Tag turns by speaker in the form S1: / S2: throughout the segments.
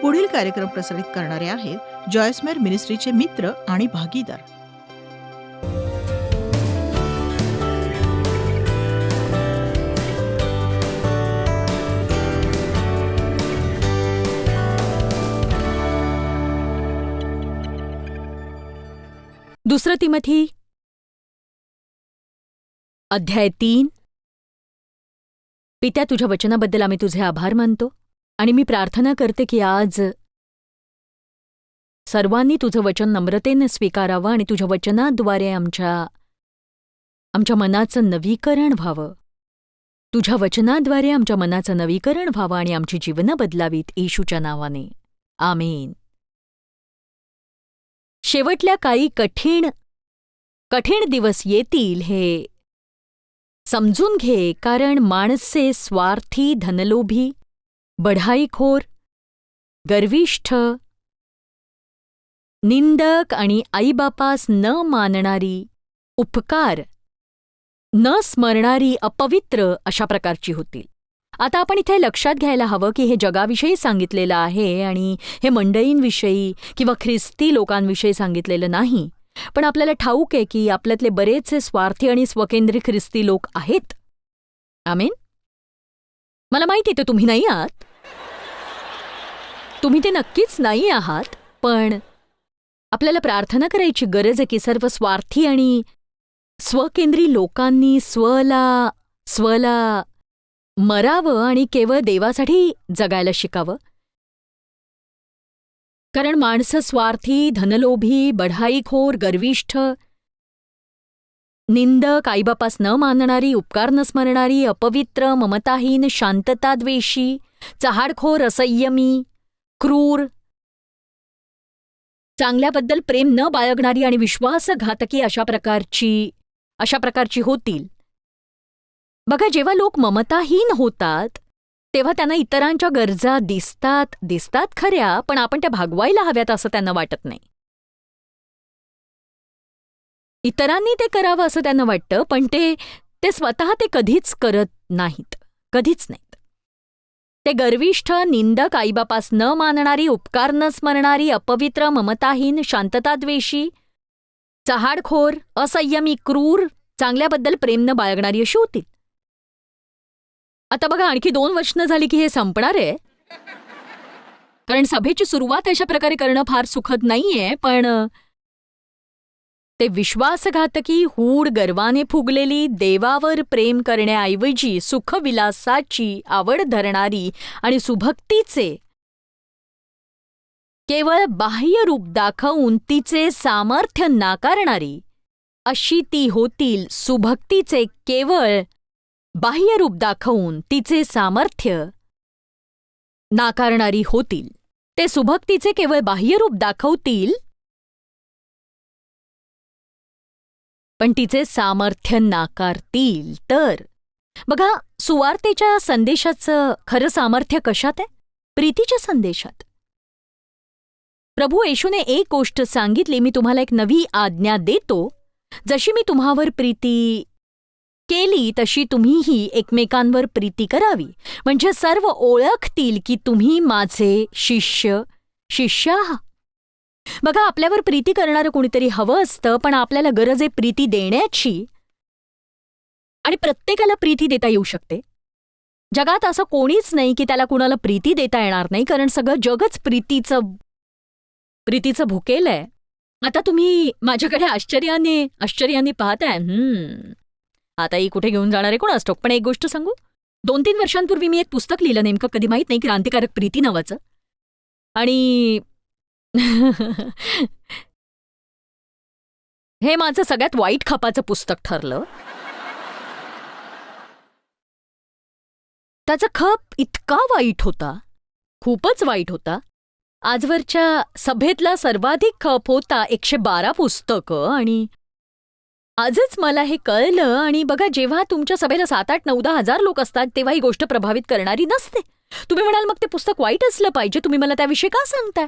S1: पुढील कार्यक्रम प्रसारित करणारे आहेत जॉयसमेर मिनिस्ट्रीचे मित्र आणि भागीदार.
S2: दुसरं तिमोथी अध्याय 3. पित्या, तुझ्या वचनाबद्दल आम्ही तुझे आभार मानतो आणि मी प्रार्थना करते की आज सर्वांनी तुझं वचन नम्रतेने स्वीकारावं आणि तुझ्या वचनाद्वारे आमच्या मनाचं नवीकरण व्हावं. तुझ्या वचनाद्वारे आमच्या मनाचं नवीकरण व्हावं आणि आमची जीवनं बदलावीत येशूच्या नावाने. आमेन. शेवटल्या काही कठीण दिवस येतील हे समजून घे, कारण माणसे स्वार्थी, धनलोभी, बढाईखोर, गर्विष्ठ, निंदक आणि आईबापास न मानणारी, उपकार न स्मरणारी, अपवित्र अशा प्रकारची होतील. आता आपण इथे लक्षात घ्यायला हवं की हे जगाविषयी सांगितलेलं आहे आणि हे मंडळींविषयी किंवा ख्रिस्ती लोकांविषयी सांगितलेलं नाही. पण आपल्याला ठाऊक आहे की आपल्यातले बरेचसे स्वार्थी आणि स्वकेंद्री ख्रिस्ती लोक आहेत. आमेन. मला माहिती आहे ते तुम्ही नाही आहात, तुम्ही ते नक्कीच नाही आहात, पण आपल्याला प्रार्थना करायची गरज आहे की सर्व स्वार्थी आणि स्वकेंद्री लोकांनी स्वला मरावं आणि केवळ देवासाठी जगायला शिकावं. कारण माणसं स्वार्थी, धनलोभी, बढाईखोर, गर्विष्ठ, निंदक, आईबापास न मानणारी, उपकार न स्मरणारी, अपवित्र, ममताहीन, शांतताद्वेषी, चहाडखोर, असंयमी, क्रूर, चांगल्याबद्दल प्रेम न बाळगणारी आणि विश्वासघातकी अशा प्रकारची होतील. बघा, जेव्हा लोक ममताहीन होतात तेव्हा त्यांना इतरांच्या गरजा दिसतात खऱ्या, पण आपण त्या भागवायला हव्यात असं त्यांना वाटत नाही. इतरांनी ते करावं असं त्यांना वाटतं, पण ते स्वतः ते कधीच करत नाहीत, कधीच नाहीत. ते गर्विष्ठ, निंदक, आईबापास न मानणारी, उपकार न स्मरणारी, अपवित्र, ममताहीन, शांतताद्वेषी, चहाडखोर, असंयमी, क्रूर, चांगल्याबद्दल प्रेम न बाळगणारी अशी होतील. आता बघा, आणखी 2 वचनं झाली की हे संपणार आहे. कारण सभेची सुरुवात अशा प्रकारे करणं फार सुखद नाहीये, पण ते विश्वासघातकी, हूड, गर्वाने फुगलेली, देवावर प्रेम करण्याऐवजी सुखविलासाची आवड धरणारी आणि सुभक्तीचे केवळ बाह्य रूप दाखवून तिचे सामर्थ्य नाकारणारी अशी ती होतील. सुभक्तीचे केवळ बाह्य रूप दाखवून तिचे सामर्थ्य नाकारणारी होतील. ते सुभक्तीचे केवळ बाह्य रूप दाखवतील, पण तिचे सामर्थ्य नाकारतील. तर बघा, सुवार्तेच्या संदेशाचं खरं सामर्थ्य कशात आहे? प्रीतीच्या संदेशात. प्रभू येशूने एक गोष्ट सांगितली, मी तुम्हाला एक नवी आज्ञा देतो, जशी मी तुम्हावर प्रीती केली तशी तुम्हीही एकमेकांवर प्रीती करावी, म्हणजे सर्व ओळखतील की तुम्ही माझे शिष्य आहात. बघा, आपल्यावर प्रीती करणारं कोणीतरी हवं असतं, पण आपल्याला गरज आहे प्रीती देण्याची. आणि प्रत्येकाला प्रीती देता येऊ शकते. जगात असं कोणीच नाही की त्याला कुणाला प्रीती देता येणार नाही, कारण सगळं जगच प्रीतीचं भुकेलंय. आता तुम्ही माझ्याकडे आश्चर्याने पाहताय. आता ही कुठे घेऊन जाणार आहे कोण असतो. पण एक गोष्ट सांगू, 2-3 वर्षांपूर्वी मी एक पुस्तक लिहिलं, नेमकं कधी माहीत नाही, क्रांतिकारक प्रीती नावाचं. आणि हे माझं सगळ्यात वाईट खपाचं पुस्तक ठरलं. त्याचा खप इतका वाईट होता, खूपच वाईट होता. आजवरच्या सभेतला सर्वाधिक खप होता 112 पुस्तकं. आणि आजच मला हे कळलं. आणि बघा, जेव्हा तुमच्या सभेला 7-8, 9-10 हजार लोक असतात तेव्हा ही गोष्ट प्रभावित करणारी नसते. तुम्ही म्हणाल मग ते पुस्तक वाईट असलं पाहिजे, तुम्ही मला त्याविषयी का सांगताय?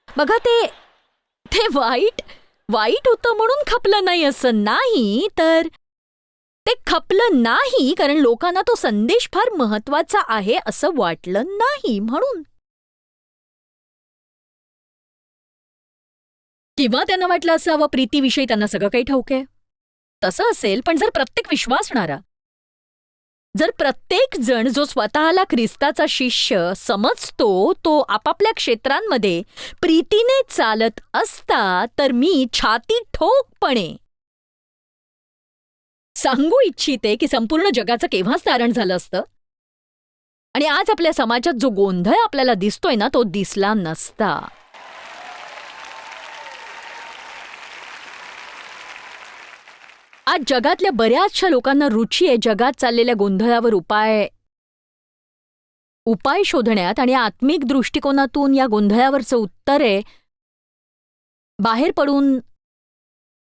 S2: बघा, ते वाईट होतं म्हणून खपलं नाही असं नाही, तर ते खपलं नाही कारण लोकांना तो संदेश फार महत्वाचा आहे असं वाटलं नाही म्हणून. किंवा त्यांना वाटलं असावं प्रीतीविषयी त्यांना सगळं काही ठाऊक आहे. तसं असेल, पण जर प्रत्येक विश्वासणारा, जर प्रत्येक जण जो स्वतःला ख्रिस्ताचा शिष्य समजतो तो आपापल्या क्षेत्रांमध्ये प्रीतीने चालत असता, तर मी छाती ठोकपणे सांगू इच्छिते की संपूर्ण जगाचं केव्हाच तारण झालं असतं आणि आज आपल्या समाजात जो गोंधळ आपल्याला दिसतोय ना, तो दिसला नसता. आज जगातल्या बऱ्याचशा लोकांना रुची आहे जगात चाललेल्या गोंधळावर उपाय शोधण्यात, आणि आत्मिक दृष्टिकोनातून या गोंधळावरचं उत्तर आहे बाहेर पडून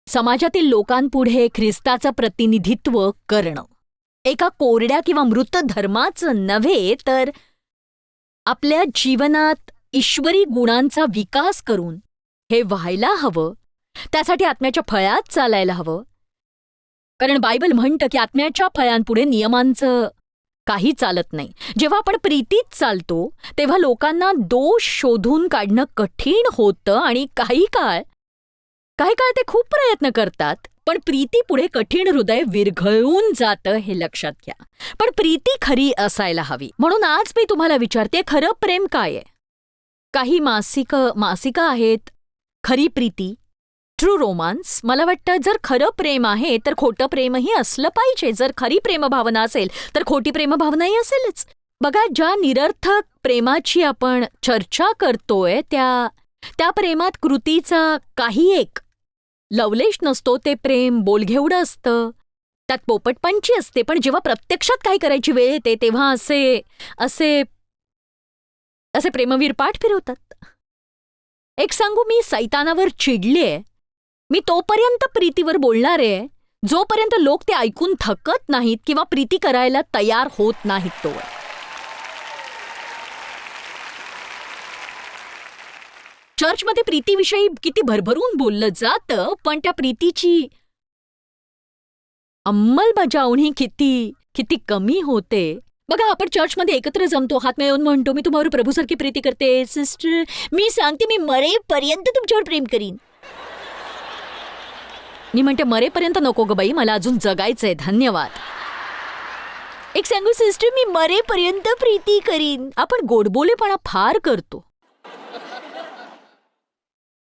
S2: समाजातील लोकांपुढे ख्रिस्ताचं प्रतिनिधित्व करणं. एका कोरड्या किंवा मृत धर्माचं नव्हे, तर आपल्या जीवनात ईश्वरी गुणांचा विकास करून हे व्हायला हवं. त्यासाठी आत्म्याच्या फळात चालायला हवं. कारण बायबल म्हणतं की आत्म्याच्या फळांपुढे नियमांचं काही चालत नाही. जेव्हा आपण प्रीतीत चालतो तेव्हा लोकांना दोष शोधून काढणं कठीण होतं आणि काही काळ ते खूप प्रयत्न करतात, पण प्रीतीपुढे कठीण हृदय विरघळून जातं, हे लक्षात घ्या. पण प्रीती खरी असायला हवी. म्हणून आज मी तुम्हाला विचारते, खरं प्रेम काय आहे? काही मासिकं आहेत खरी प्रीती, ट्रू रोमान्स. मला वाटतं जर खरं प्रेम आहे तर खोटं प्रेमही असलं पाहिजे. जर खरी प्रेमभावना असेल तर खोटी प्रेमभावनाही असेलच. बघा, ज्या निरर्थक प्रेमाची आपण चर्चा करतोय त्या प्रेमात कृतीचा काही एक लवलेश नसतो. ते प्रेम बोलघेवडं असतं, त्यात पोपटपंची असते. पण जेव्हा प्रत्यक्षात काही करायची वेळ येते तेव्हा असे प्रेमवीर पाठ फिरवतात. एक सांगू, मी सैतानावर चिडलीये. मी तोपर्यंत प्रीतीवर बोलणार आहे जोपर्यंत लोक ते ऐकून थकत नाहीत किंवा प्रीती करायला तयार होत नाहीत तोवर. चर्चमध्ये प्रीतीविषयी किती भरभरून बोललं जातं, पण त्या प्रीतीची अंमलबजावणी किती कमी होते. बघा, आपण चर्चमध्ये एकत्र जमतो, हात मिळवून म्हणतो, मी तुम्हावर प्रभूसारखी प्रीती करते सिस्टर, मी सांगते मी मरेपर्यंत तुमच्यावर प्रेम करीन. मी म्हणते मरेपर्यंत नको ग बाई, मला अजून जगायचंय, धन्यवाद. एक सांगू सिस्टर, मी मरेपर्यंत प्रीती करीन. आपण गोडबोलेपणा फार करतो.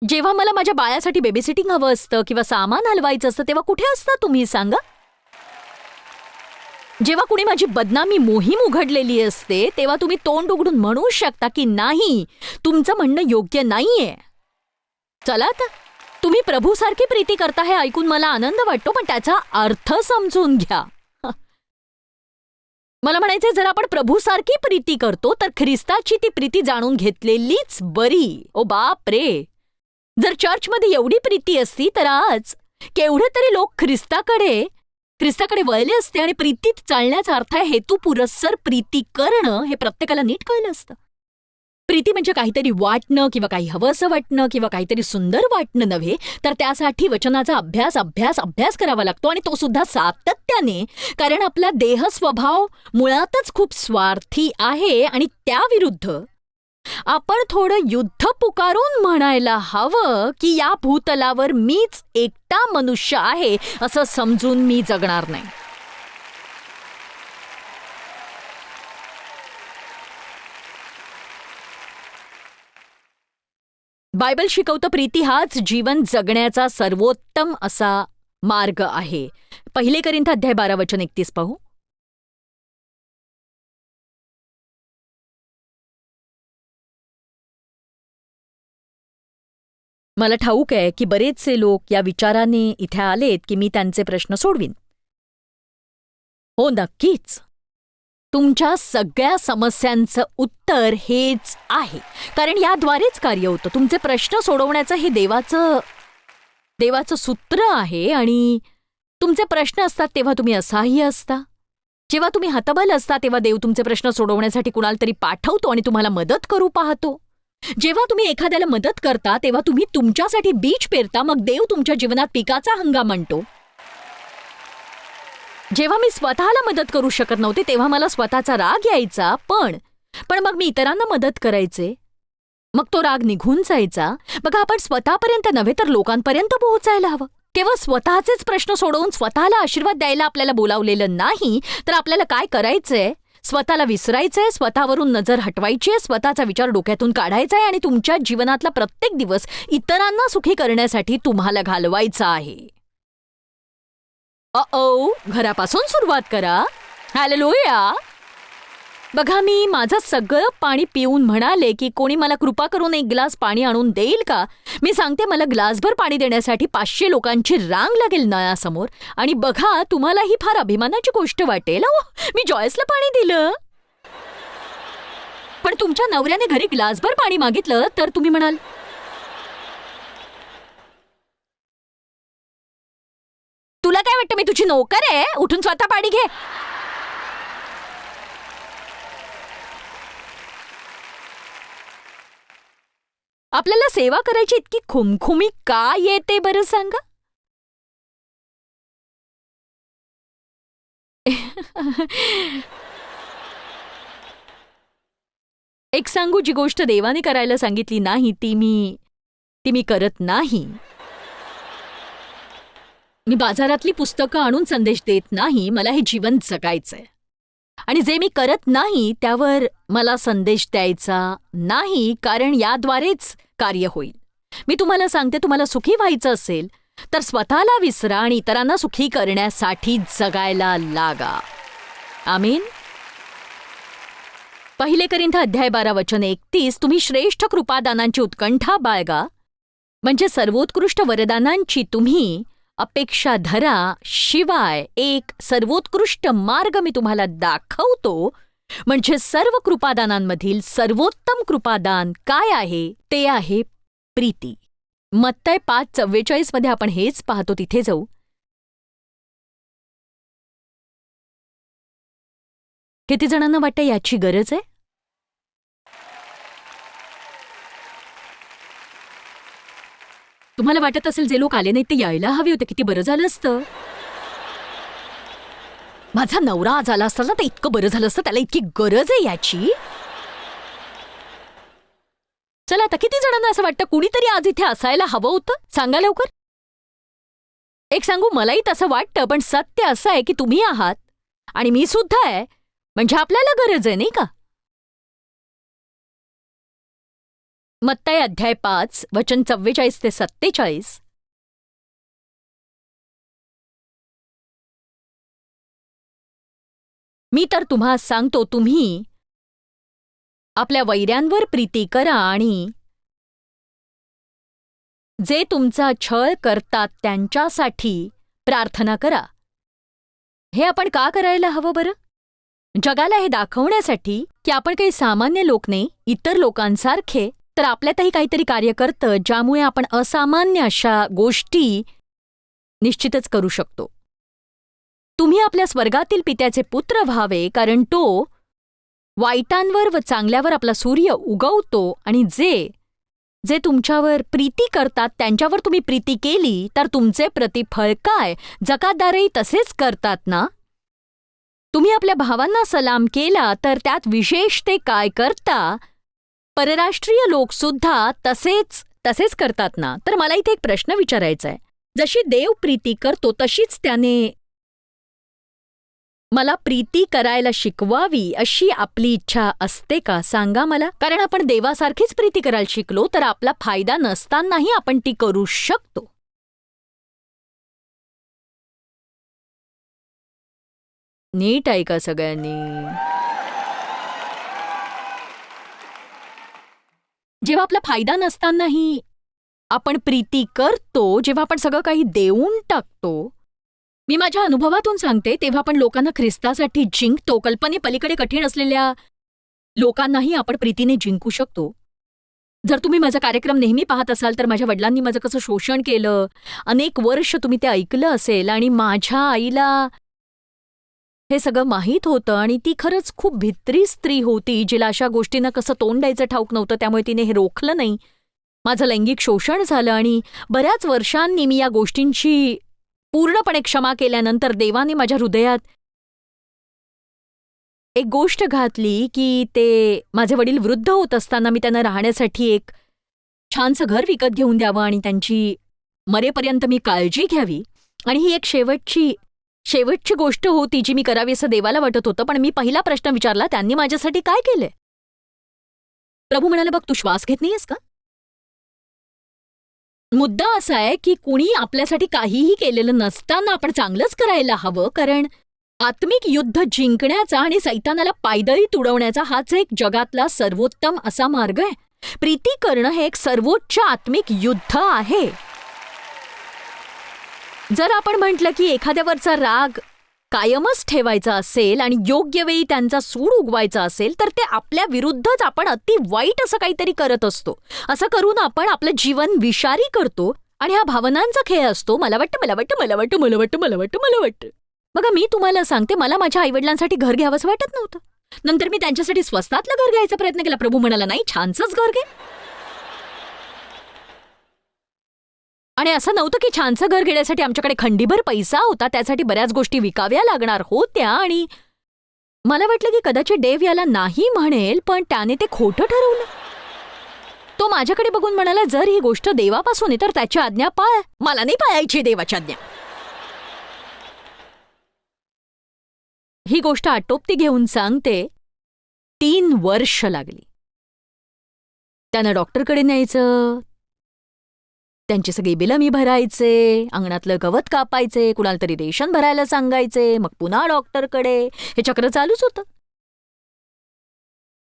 S2: जेव्हा मला माझ्या बाळासाठी बेबीसिटिंग हवं असतं किंवा सामान हलवायचं असतं तेव्हा कुठे असता तुम्ही सांगा? जेव्हा कुणी माझी बदनामी मोहीम उघडलेली असते तेव्हा तुम्ही तोंड उघडून म्हणू शकता की नाही, तुमचं म्हणणं योग्य नाहीये. चला आता, तुम्ही प्रभूसारखी प्रीती करता हे ऐकून मला आनंद वाटतो, पण त्याचा अर्थ समजून घ्या. मला म्हणायचंय, जर आपण प्रभूसारखी प्रीती करतो तर ख्रिस्ताची ती प्रीती जाणून घेतलेलीच बरी. ओ बाप रे, जर चर्चमध्ये एवढी प्रीती असती तर आज केवढे तरी लोक ख्रिस्ताकडे वळले असते आणि प्रीतीत चालण्याचा अर्थ आहे हेतुपुरस्सर प्रीती करणं, हे प्रत्येकाला नीट कळलं असतं. प्रीती म्हणजे काहीतरी वाटणं किंवा काही हवंसं वाटणं किंवा काहीतरी सुंदर वाटणं नव्हे, तर त्यासाठी वचनाचा अभ्यास करावा लागतो, आणि तो सुद्धा सातत्याने. कारण आपला देह स्वभाव मुळातच खूप स्वार्थी आहे आणि त्याविरुद्ध आपण थोडं युद्ध पुकारून म्हणायला हवं की या भूतलावर मीच एकटा मनुष्य आहे असं समजून मी जगणार नाही. बायबल शिकवतं प्रीती हाच जीवन जगण्याचा सर्वोत्तम असा मार्ग आहे. 1 कोरिंथ अध्याय 12 वचन 31 पाहू. मला ठाऊक आहे की बरेचसे लोक या विचाराने इथे आलेत की मी त्यांचे प्रश्न सोडवीन. हो, नक्कीच. तुमच्या सगळ्या समस्यांचं उत्तर हेच आहे, कारण याद्वारेच कार्य होतं. तुमचे प्रश्न सोडवण्याचं हे देवाचं सूत्र आहे. आणि तुमचे प्रश्न असतात तेव्हा तुम्ही असहाय्य असता. जेव्हा तुम्ही हतबल असता तेव्हा देव तुमचे प्रश्न सोडवण्यासाठी कुणाला तरी पाठवतो आणि तुम्हाला मदत करू पाहतो. जेव्हा तुम्ही एखाद्याला मदत करता तेव्हा तुम्ही तुमच्यासाठी बीज पेरता, मग देव तुमच्या जीवनात पिकाचा हंगाम आणतो. जेव्हा मी स्वतःला मदत करू शकत नव्हते तेव्हा मला स्वतःचा राग यायचा, पण मग मी इतरांना मदत करायचे. मग तो राग निघून जायचा. बघा, आपण स्वतःपर्यंत नव्हे तर लोकांपर्यंत पोहोचायला हवं. केवळ स्वतःचेच प्रश्न सोडवून स्वतःला आशीर्वाद द्यायला आपल्याला बोलावलेलं नाही, तर आपल्याला काय करायचंय? स्वतःला विसरायचंय, स्वतःवरून नजर हटवायची, स्वतःचा विचार डोक्यातून काढायचा आहे आणि तुमच्या जीवनातला प्रत्येक दिवस इतरांना सुखी करण्यासाठी तुम्हाला घालवायचा आहे. घरापासून सुरुवात करा. हालेलुया. बघा, मी माझं सगळं पाणी पिऊन म्हणाले की कोणी मला कृपा करून एक ग्लास पाणी आणून देईल का? मी सांगते, मला ग्लासभर पाणी देण्यासाठी 500 लोकांची रांग लागेल नळासमोर. आणि बघा, तुम्हाला ही फार अभिमानाची गोष्ट वाटेल, मी जॉयसला पाणी दिलं. पण तुमच्या नवऱ्याने घरी ग्लासभर पाणी मागितलं तर तुम्ही म्हणाल, तुला काय वाटतं मी तुझी नोकर आहे? उठून स्वतः पाणी घे. आपल्याला सेवा करायची इतकी खुमखुमी का येते बरं सांगा? एक सांगू, जी गोष्ट देवाने करायला सांगितली नाही ती मी करत नाही. मी बाजारातली पुस्तकं आणून संदेश देत नाही. मला हे जीवन जगायचंय आणि जे मी करत नाही त्यावर मला संदेश द्यायचा नाही, कारण याद्वारेच कार्य होईल. मी तुम्हाला सांगते, तुम्हाला सुखी व्हायचं असेल तर स्वतःला विसरा आणि इतरांना सुखी करण्यासाठी जगायला लागा. आमीन. 1 कोरिंथ अध्याय 12 वचन 31, तुम्ही श्रेष्ठ कृपादानांची उत्कंठा बाळगा, म्हणजे सर्वोत्कृष्ट वरदानांची तुम्ही अपेक्षा धरा. शिवाय एक सर्वोत्कृष्ट मार्ग मी तुम्हाला दाखवतो, म्हणजे सर्व कृपादानांमधील सर्वोत्तम कृपादान काय आहे? ते आहे प्रीती. मत्तय 5:44 मध्ये आपण हेच पाहतो. तिथे जाऊ. किती जणांना वाटतं याची गरज आहे? तुम्हाला वाटत असेल जे लोक आले नाहीत ते यायला हवे होते, किती बरं झालं असतं. माझा नवरा आज आला असता ना तर इतकं बरं झालं असतं. त्याला इतकी गरज आहे याची. चला, आता किती जणांना असं वाटतं कुणीतरी आज इथे असायला हवं होतं? सांगा लवकर. एक सांगू, मलाही तसं वाटतं, पण सत्य असं आहे की तुम्ही आहात आणि मी सुद्धा आहे, म्हणजे आपल्याला गरज आहे, नाही का? मत्तय अध्याय 5 वचन 44 ते 47. मी तर तुम्हा सांगतो, तुम्ही आपल्या वैऱ्यांवर प्रीती करा आणि जे तुमचा छळ करतात त्यांच्यासाठी प्रार्थना करा. हे आपण का करायला हवं बरं? जगाला हे दाखवण्यासाठी की आपण काही सामान्य लोक नाही, इतर लोकांसारखे, तर आपल्यातही काहीतरी कार्य करतं ज्यामुळे आपण असामान्य अशा गोष्टी निश्चितच करू शकतो. तुम्ही आपल्या स्वर्गातील पित्याचे पुत्र व्हावे, कारण तो वाईटांवर व चांगल्यावर आपला सूर्य उगवतो आणि जे तुमच्यावर प्रीती करतात त्यांच्यावर तुम्ही प्रीती केली तर तुमचे प्रतिफळ काय? जकातदारही तसेच करतात ना? तुम्ही आपल्या भावांना सलाम केला तर त्यात विशेष ते काय करता? परराष्ट्रीय लोक सुद्धा तसेच करतात ना? तर मला इथे एक प्रश्न विचारायचा आहे. जशी देव प्रीती करतो तशीच त्याने मला प्रीती करायला शिकवावी अशी आपली इच्छा असते का? सांगा मला. कारण आपण देवासारखीच प्रीती करायला शिकलो तर आपला फायदा नसतानाही आपण ती करू शकतो. नीट ऐका सगळ्यांनी. जेव्हा आपला फायदा नसतानाही आपण प्रीती करतो, जेव्हा आपण सगळं काही देऊन टाकतो, मी माझ्या अनुभवातून सांगते, तेव्हा आपण लोकांना ख्रिस्तासाठी जिंकतो. कल्पनेपलीकडे कठीण असलेल्या लोकांनाही आपण प्रीतीने जिंकू शकतो. जर तुम्ही माझा कार्यक्रम नेहमी पाहत असाल तर माझ्या वडिलांनी माझं कसं शोषण केलं, अनेक वर्ष तुम्ही ते ऐकलं असेल आणि माझ्या आईला हे सगळं माहीत होतं आणि ती खरंच खूप भित्री स्त्री होती, जिला अशा गोष्टींना कसं तोंड द्यायचं ठाऊक नव्हतं, त्यामुळे तिने हे रोखलं नाही. माझं लैंगिक शोषण झालं आणि बऱ्याच वर्षांनी मी या गोष्टींची पूर्णपणे क्षमा केल्यानंतर देवाने माझ्या हृदयात एक गोष्ट घातली की ते माझे वडील वृद्ध होत असताना मी त्यांना राहण्यासाठी एक छानसं घर विकत घेऊन द्यावं आणि त्यांची मरेपर्यंत मी काळजी घ्यावी. आणि ही एक शेवटची गोष्ट होती जी मी करावी असं देवाला वाटत होतं. पण मी पहिला प्रश्न विचारला, त्यांनी माझ्यासाठी काय केलंय? प्रभू म्हणाले, बघ तू श्वास घेत नाहीयेस का? मुद्दा असा आहे की कुणी आपल्यासाठी काहीही केलेलं नसताना आपण चांगलंच करायला हवं, कारण आत्मिक युद्ध जिंकण्याचा आणि सैतानाला पायदळी तुडवण्याचा हाच एक जगातला सर्वोत्तम असा मार्ग आहे. प्रीती करणं हे एक सर्वोच्च आत्मिक युद्ध आहे. जर आपण म्हटलं की एखाद्यावरचा राग कायमच ठेवायचा असेल आणि योग्य वेळी त्यांचा सूड उगवायचा असेल, तर ते आपल्या विरुद्धच आपण अति वाईट असं काहीतरी करत असतो. असं करून आपण आपलं जीवन विषारी करतो आणि हा भावनांचा खेळ असतो. मला वाटतं, मला वाटतं, मला वाटतं, मला वाटतं, मला वाटतं, मला वाटतं. बघा, मी तुम्हाला सांगते, मला माझ्या आईवडिलांसाठी घर घ्यावंसं वाटत नव्हतं. नंतर मी त्यांच्यासाठी स्वस्तातलं घर घ्यायचा प्रयत्न केला. प्रभू म्हणाला, नाही, छानसंच घर घे. आणि असं नव्हतं की छानसं घर घेण्यासाठी आमच्याकडे खंडीभर पैसा होता, त्यासाठी बऱ्याच गोष्टी विकाव्या लागणार होत्या. आणि मला वाटलं की कदाचित देव याला नाही म्हणेल, पण त्याने ते खोटं ठरवलं. तो माझ्याकडे बघून म्हणाला, जर ही गोष्ट देवापासून आहे तर त्याची आज्ञा पाळ. मला नाही पाळायची देवाची आज्ञा. ही गोष्ट आटोपती घेऊन सांगते, 3 वर्ष लागली. त्यांना डॉक्टरकडे न्यायचं, त्यांची सगळी बिलं मी भरायचे, अंगणातलं गवत कापायचे, कुणाला तरी रेशन भरायला सांगायचे, मग पुन्हा डॉक्टरकडे. हे चक्र चालूच होतं.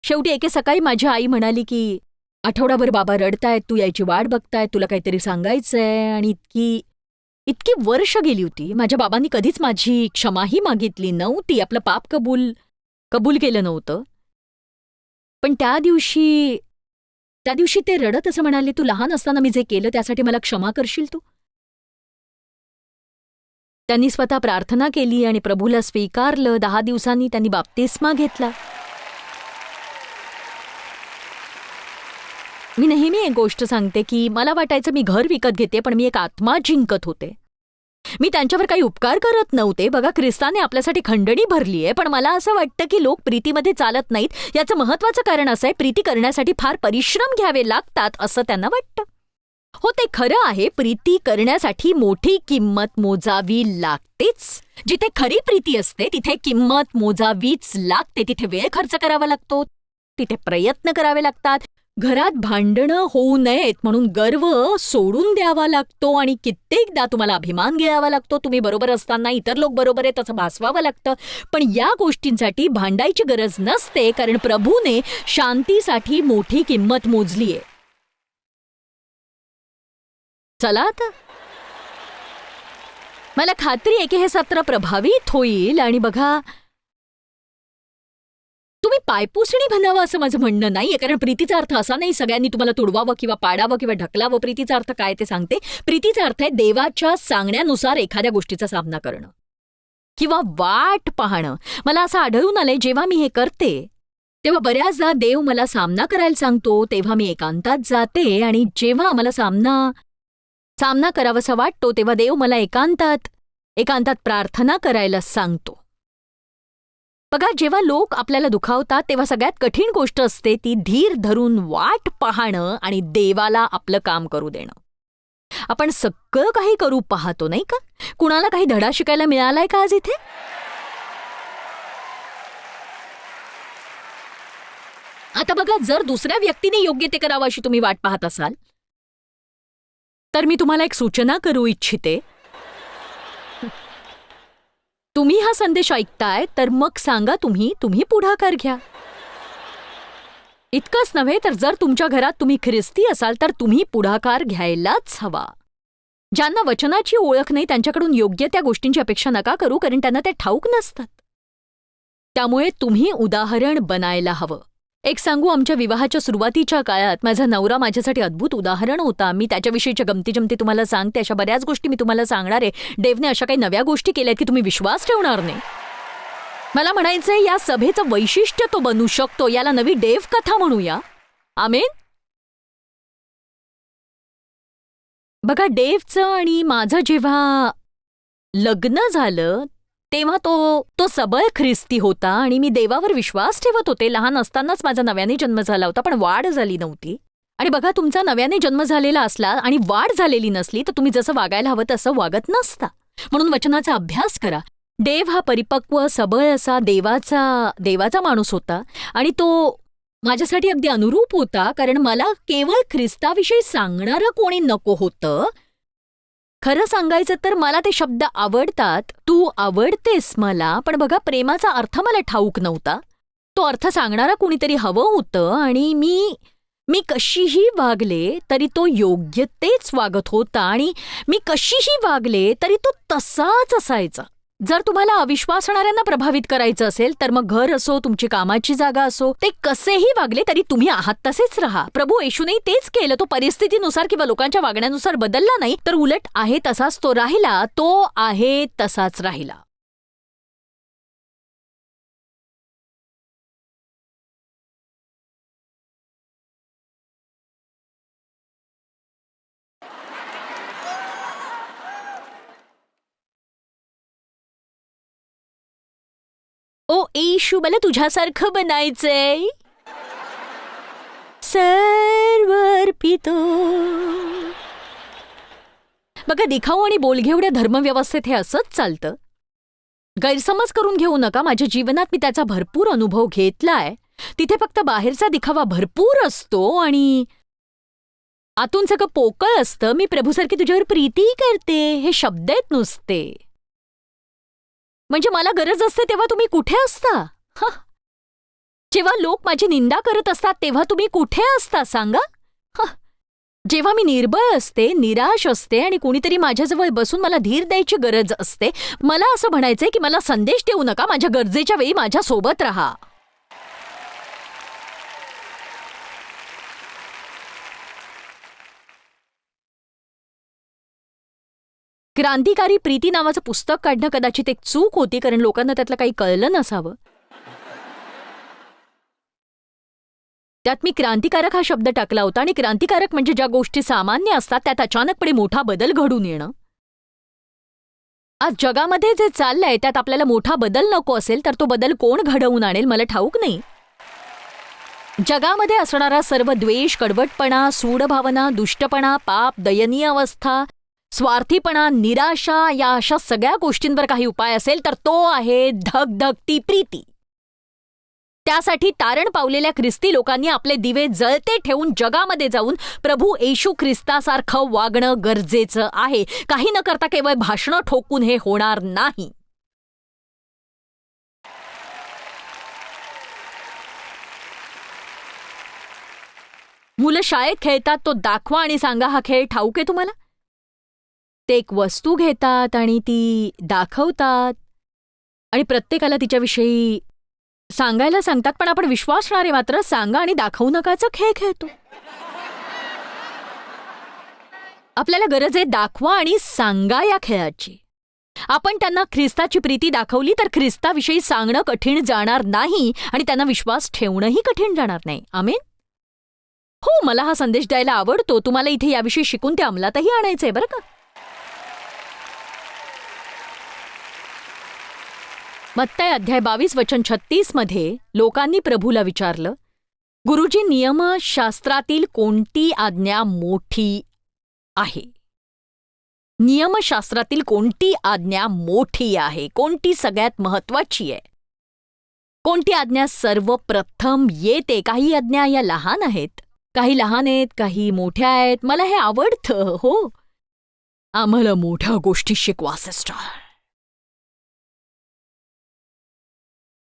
S2: शेवटी एके सकाळी माझी आई म्हणाली की आठवडाभर बाबा रडतायत, तू यायची वाट बघतायत, तुला काहीतरी सांगायचंय. आणि इतकी वर्ष गेली होती. माझ्या बाबांनी कधीच माझी क्षमाही मागितली नव्हती, आपलं पाप कबूल केलं नव्हतं. पण त्या दिवशी ते रडत असं म्हणाले, तू लहान असताना मी जे केलं त्यासाठी मला क्षमा करशील तू? त्यांनी स्वतः प्रार्थना केली आणि प्रभूला स्वीकारलं. 10 दिवसांनी त्यांनी बाप्तिस्मा घेतला. मी नेहमी एक गोष्ट सांगते की मला वाटायचं मी घर विकत घेते, पण मी एक आत्मा जिंकत होते. मी त्यांच्यावर काही उपकार करत नव्हते. बघा, ख्रिस्ताने आपल्यासाठी खंडणी भरली आहे, पण मला असं वाटतं की लोक प्रीतीमध्ये चालत नाहीत. याचं महत्त्वाचं कारण असं आहे, प्रीती करण्यासाठी फार परिश्रम घ्यावे लागतात असं त्यांना वाटतं. हो, ते खरं आहे, प्रीती करण्यासाठी मोठी किंमत मोजावी लागतेच. जिथे खरी प्रीती असते तिथे किंमत मोजावीच लागते. तिथे वेळ खर्च करावा लागतो, तिथे प्रयत्न करावे लागतात. घरात भांडणं होऊ नयेत म्हणून गर्व सोडून द्यावा लागतो आणि कित्येकदा तुम्हाला अभिमान घ्यावा लागतो. तुम्ही बरोबर असताना इतर लोक बरोबर आहेत असं भासवावं लागतं. पण या गोष्टींसाठी भांडायची गरज नसते, कारण प्रभूने शांतीसाठी मोठी किंमत मोजलीये. चला आता, मला खात्री आहे की हे सत्र प्रभावित होईल. आणि बघा, तुम्ही पायपुसणी बनावं असं माझं म्हणणं नाहीये, कारण प्रीतीचा अर्थ असा नाही सगळ्यांनी तुम्हाला तुडवावं किंवा पाडावं किंवा ढकलावं. प्रीतीचा अर्थ काय ते सांगते. प्रीतीचा अर्थ आहे देवाच्या सांगण्यानुसार एखाद्या गोष्टीचा सामना करणं किंवा वाट पाहणं. मला असं आढळून आलंय, जेव्हा मी हे करते तेव्हा बऱ्याचदा देव मला सामना करायला सांगतो, तेव्हा मी एकांतात जाते. आणि जेव्हा मला सामना करावासा वाटतो तेव्हा देव मला एकांतात प्रार्थना करायला सांगतो. बघा, जेव्हा लोक आपल्याला दुखावतात तेव्हा सगळ्यात कठीण गोष्ट असते ती धीर धरून वाट पाहणं आणि देवाला आपलं काम करू देणं. आपण सगळं काही करू पाहतो, नाही का? कुणाला काही धडा शिकायला मिळालाय का आज इथे? आता बघा, जर दुसऱ्या व्यक्तीने योग्य ते करावं अशी तुम्ही वाट पाहत असाल तर मी तुम्हाला एक सूचना करू इच्छिते. तुम्ही हा संदेश ऐकताय तर मग सांगा, तुम्ही पुढाकार घ्या. इतकंच नव्हे तर जर तुमच्या घरात तुम्ही ख्रिस्ती असाल तर तुम्ही पुढाकार घ्यायलाच हवा. ज्यांना वचनाची ओळख नाही त्यांच्याकडून योग्य त्या गोष्टींची अपेक्षा नका करू, कारण त्यांना ते ठाऊक नसतात. त्यामुळे तुम्ही उदाहरण बनायला हवं. एक सांगू, आमच्या विवाहाच्या सुरुवातीच्या काळात माझा नवरा माझ्यासाठी अद्भुत उदाहरण होता. मी त्याच्याविषयीच्या गमती तुम्हाला सांगते. अशा बऱ्याच गोष्टी मी तुम्हाला सांगणार आहे. देवने अशा काही नव्या गोष्टी केल्यात की तुम्ही विश्वास ठेवणार नाही. मला म्हणायचंय, या सभेचं वैशिष्ट्य तो बनू शकतो. याला नवी देव कथा म्हणूया. आमेन. बघा, डेव्हचं आणि माझं जेव्हा लग्न झालं तेव्हा तो सबळ ख्रिस्ती होता आणि मी देवावर विश्वास ठेवत होते. लहान असतानाच माझा नव्याने जन्म झाला होता, पण वाढ झाली नव्हती. आणि बघा, तुमचा नव्याने जन्म झालेला असला आणि वाढ झालेली नसली तर तुम्ही जसं वागायला हवं तसं वागत नसता. म्हणून वचनाचा अभ्यास करा. देव हा परिपक्व सबळ असा देवाचा माणूस होता आणि तो माझ्यासाठी अगदी अनुरूप होता, कारण मला केवळ ख्रिस्ताविषयी सांगणारं कोणी नको होतं. खरं सांगायचं तर मला ते शब्द आवडतात, तू आवडतेस मला, पण बघा प्रेमाचा अर्थ मला ठाऊक नव्हता. तो अर्थ सांगणारा कुणीतरी हवं होतं आणि मी कशीही वागले तरी तो योग्य तेच वागत होता आणि मी कशीही वागले तरी तो तसाच असायचा. जर तुम्हाला अविश्वासणाऱ्यांना प्रभावित करायचं असेल तर मग घर असो, तुमची कामाची जागा असो, ते कसेही वागले तरी तुम्ही आहात तसेच राहा. प्रभू येशूने तेच केलं. तो परिस्थितीनुसार किंवा लोकांच्या वागण्यानुसार बदलला नाही, तर उलट आहे तसाच तो राहिला. तो आहे तसाच राहिला. ओ येशू, मला तुझ्यासारखं बनायचंय. सर्व अर्पितो. बघा, दिखाऊ आणि बोलघेवड्या धर्मव्यवस्थेत हे असंच चालतं. गैरसमज करून घेऊ नका. माझ्या जीवनात मी त्याचा भरपूर अनुभव घेतलाय. तिथे फक्त बाहेरचा दिखावा भरपूर असतो आणि आतून सगळं पोकळ असतं. मी प्रभूसारखी तुझ्यावर प्रीती करते हे शब्द आहेत नुसते. म्हणजे मला गरज असते तेव्हा तुम्ही कुठे असता? जेव्हा लोक माझी निंदा करत असतात तेव्हा तुम्ही कुठे असता सांगा? जेव्हा मी निर्बळ असते, निराश असते आणि कुणीतरी माझ्याजवळ बसून मला धीर द्यायची गरज असते, मला असं म्हणायचंय की मला संदेश देऊ नका, माझ्या गरजेच्या वेळी माझ्यासोबत राहा. क्रांतिकारी प्रीती नावाचं पुस्तक काढणं कदाचित एक चूक होती, कारण लोकांना त्यातलं काही कळलं नसावं. त्यात मी क्रांतिकारक हा शब्द टाकला होता आणि क्रांतिकारक म्हणजे ज्या गोष्टी सामान्य असतात त्यात अचानकपणे मोठा बदल घडून येणं. आज जगामध्ये जे चाललंय त्यात आपल्याला मोठा बदल नको असेल तर तो बदल कोण घडवून आणेल मला ठाऊक नाही. जगामध्ये असणारा सर्व द्वेष, कडवटपणा, सूडभावना, दुष्टपणा, पाप, दयनीय अवस्था, स्वार्थीपणा, निराशा, या अशा सगळ्या गोष्टींवर काही उपाय असेल तर तो आहे धगधगती प्रीती. त्यासाठी तारण पावलेल्या ख्रिस्ती लोकांनी आपले दिवे जळते ठेवून जगामध्ये जाऊन प्रभू येशू ख्रिस्तासारखं वागणं गरजेचं आहे. काही न करता केवळ भाषणं ठोकून हे होणार नाही. मुलं शाळेत खेळतात तो दाखवा आणि सांगा हा खेळ ठाऊक आहे तुम्हाला? ते एक वस्तू घेतात आणि ती दाखवतात आणि प्रत्येकाला तिच्याविषयी सांगायला सांगतात, पण आपण विश्वासणारे मात्र सांगा आणि दाखवू नकाचा खेळ खेळतो. आपल्याला गरज आहे दाखवा आणि सांगा या खेळाची. आपण त्यांना ख्रिस्ताची प्रीती दाखवली तर ख्रिस्ताविषयी सांगणं कठीण जाणार नाही आणि त्यांना विश्वास ठेवणंही कठीण जाणार नाही. आमेन. हो, मला हा संदेश द्यायला आवडतो. तुम्हाला इथे याविषयी शिकून ते अंमलातही आणायचंय बरं का. मत्तय अध्याय 22 वचन 36 मध्ये लोकांनी प्रभूला विचारलं, गुरुजी, नियमशास्त्रातील कोणती आज्ञा मोठी आहे? नियमशास्त्रातील कोणती आज्ञा मोठी आहे? कोणती सगळ्यात महत्वाची आहे? कोणती आज्ञा सर्वप्रथम येते? काही आज्ञा या लहान आहेत, काही लहान आहेत, काही मोठ्या आहेत. मला हे आवडतं. हो, आम्हाला मोठ्या गोष्टी शिकवा सिस्टर.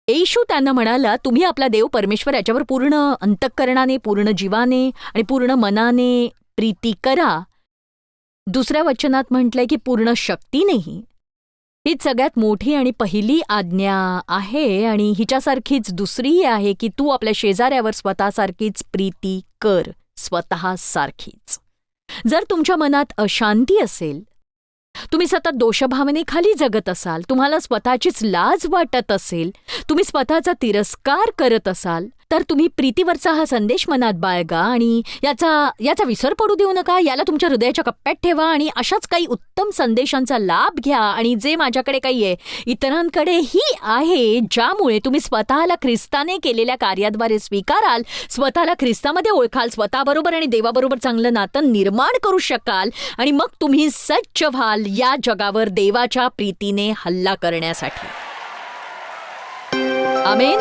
S2: येशू त्यांना म्हणाला, तुम्ही आपला देव परमेश्वर याच्यावर पूर्ण अंतःकरणाने, पूर्ण जीवाने आणि पूर्ण मनाने प्रीती करा. दुसऱ्या वचनात म्हटलंय की पूर्ण शक्तीनेही. हीच सगळ्यात मोठी आणि पहिली आज्ञा आहे आणि हिच्यासारखीच दुसरीही आहे की तू आपल्या शेजाऱ्यावर स्वतःसारखीच प्रीती कर, स्वतःसारखीच. जर तुमच्या मनात अशांती असेल, तुम्ही सतत दोषभावनेखाली जगत असाल, तुम्हाला स्वतःचीच लाज वाटत असेल, तुम्ही स्वतःचा तिरस्कार करत असाल, तर तुम्ही प्रीतीवरचा हा संदेश मनात बाळगा आणि याचा विसर पडू देऊ नका. याला तुमच्या हृदयाच्या कप्प्यात ठेवा आणि अशाच काही उत्तम संदेशांचा लाभ घ्या. आणि जे माझ्याकडे काही आहे इतरांकडेही आहे, ज्यामुळे तुम्ही स्वतःला ख्रिस्ताने केलेल्या कार्याद्वारे स्वीकाराल, स्वतःला ख्रिस्तामध्ये ओळखाल, स्वतःबरोबर आणि देवाबरोबर चांगलं नातं निर्माण करू शकाल आणि मग तुम्ही सज्ज व्हाल या जगावर देवाच्या प्रीतीने हल्ला करण्यासाठी. आमेन.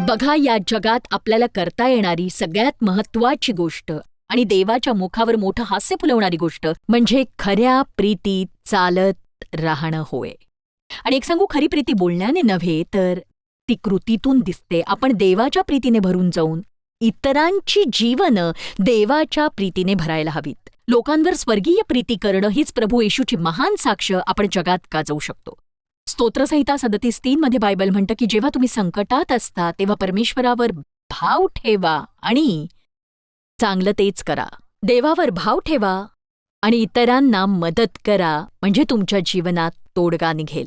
S2: बघा, या जगात आपल्याला करता येणारी सगळ्यात महत्वाची गोष्ट आणि देवाच्या मुखावर मोठं हास्य फुलवणारी गोष्ट म्हणजे खऱ्या प्रीतीत चालत राहणं होय. आणि एक सांगू, खरी प्रीती बोलण्याने नव्हे तर ती कृतीतून दिसते. आपण देवाच्या प्रीतीने भरून जाऊन इतरांची जीवनं देवाच्या प्रीतीने भरायला हवीत. लोकांवर स्वर्गीय प्रीती करणं हीच प्रभू येशूची महान साक्ष आपण जगात गाजवू शकतो. स्तोत्रसंहिता 37:3 मध्ये बायबल म्हणतं की जेव्हा तुम्ही संकटात असता तेव्हा परमेश्वरावर भाव ठेवा आणि चांगलं तेच करा. देवावर भाव ठेवा आणि इतरांना मदत करा, म्हणजे तुमच्या जीवनात तोडगा निघेल.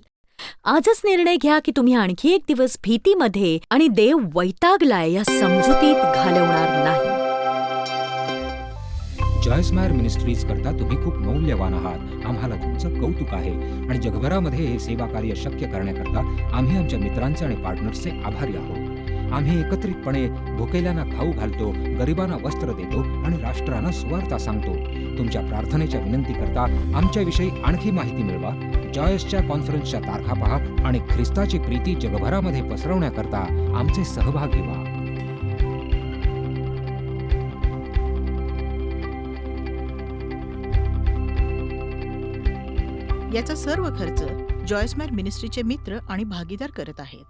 S2: आजच निर्णय घ्या की तुम्ही आणखी एक दिवस भीतीमध्ये आणि देव वैतागलाय या समजुतीत घालवणार नाही.
S3: जॉयस्मायर मिनिस्ट्रीज करता तुम्ही खूप मौल्यवान आहात. आम्हाला तुमचं कौतुक आहे आणि जगभरामध्ये हे सेवा कार्य शक्य करण्याकरता आम्ही आमच्या मित्रांचे आणि पार्टनर्सचे आभारी आहोत. आम्ही एकत्रितपणे भुकेल्यांना खाऊ घालतो, गरिबांना वस्त्र देतो आणि राष्ट्रांना सुवार्ता सांगतो. तुमच्या प्रार्थनेच्या विनंती करता आमच्याविषयी आणखी माहिती मिळवा. जॉयसच्या कॉन्फरन्सच्या तारखा पहा आणि ख्रिस्ताची प्रीती जगभरामध्ये पसरवण्याकरता आमचे सहभागी व्हा.
S1: याचा सर्व खर्च जॉयस्मायर मिनिस्ट्रीचे मित्र आणि भागीदार करत आहेत.